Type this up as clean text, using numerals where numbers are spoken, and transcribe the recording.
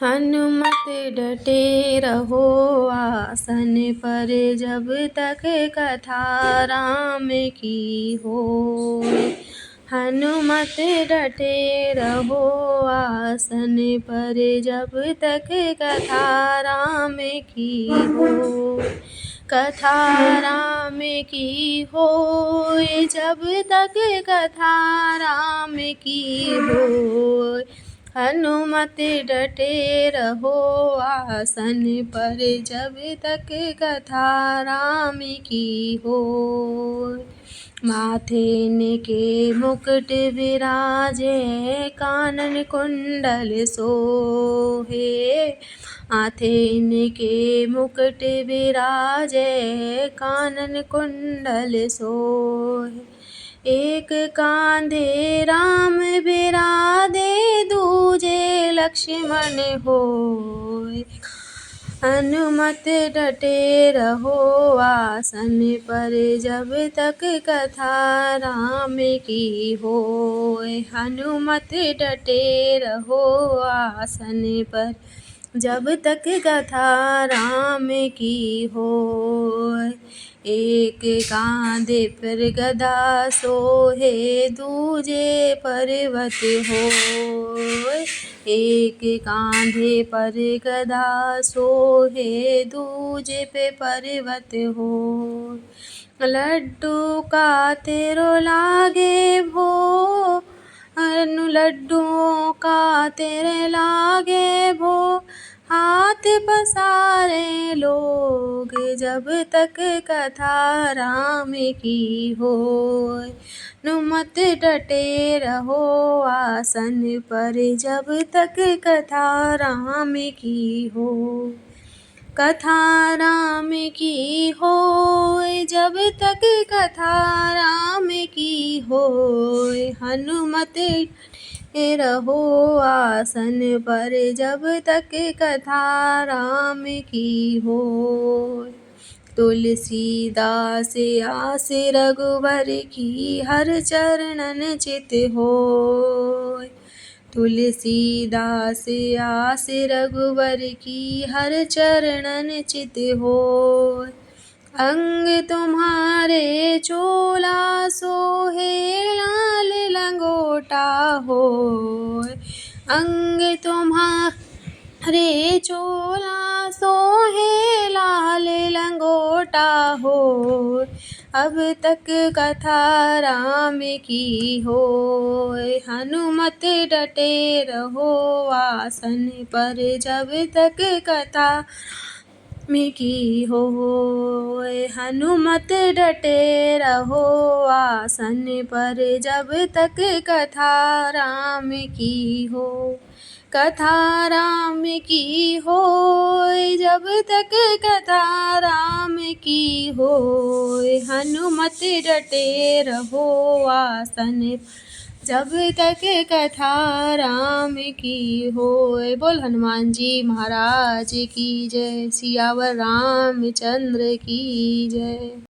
हनुमत डटे रहो आसन पर, जब तक कथा राम की होए। हनुमत डटे रहो आसन पर, जब तक कथा राम की होए। कथा राम की होए, जब तक कथा राम की होए। हनुमत डटे रहो आसन पर, जब तक कथा राम की होए। माथे इनके मुकुट विराजे, कानन कुंडल सोहे। माथे इनके मुकुट विराजे, कानन कुंडल सोहे। एक कांधे राम बिराजे, दूजे लक्ष्मण होए। हनुमत डटे रहो आसन पर, जब तक कथा राम की होए। हनुमत डटे रहो आसन पर, जब तक कथा राम की होए। एक कांधे पर गदा सोहे, दूजे पर्वत होए। एक कांधे पर गदा सोहे, दूजे पे पर्वत होए। लड्डू का तेरो लागे भोग, लड्डुओं का तेरे लागे भोग। हाथ पसारे लोग, जब तक कथा राम की होए। हनुमत डटे रहो आसन पर, जब तक कथा राम की होए। कथा राम की होए, जब तक कथा राम की होए। हनुमत डटे रहो आसन पर, जब तक कथा राम की होए। तुलसीदास आस रघुवर की, हर चरणन चित होए। तुलसीदास आस रघुवर की, हर चरणन चित होए। अंग तुम्हारे चोला सोहे, लाल लंगोटा होए। अंग तुम्हारे चोला सोहे, लाल लंगोटा होए। अब तक कथा राम की होए। हनुमत डटे रहो आसन पर, जब तक कथा राम की होए। हनुमत डटे रहो आसन पर, जब तक कथा राम की होए। कथा राम की होए, जब तक कथा राम की होए। हनुमत डटे रहो आसन पर, जब तक कथा राम की होए। बोल हनुमान जी महाराज की जय। सियावर रामचंद्र की जय।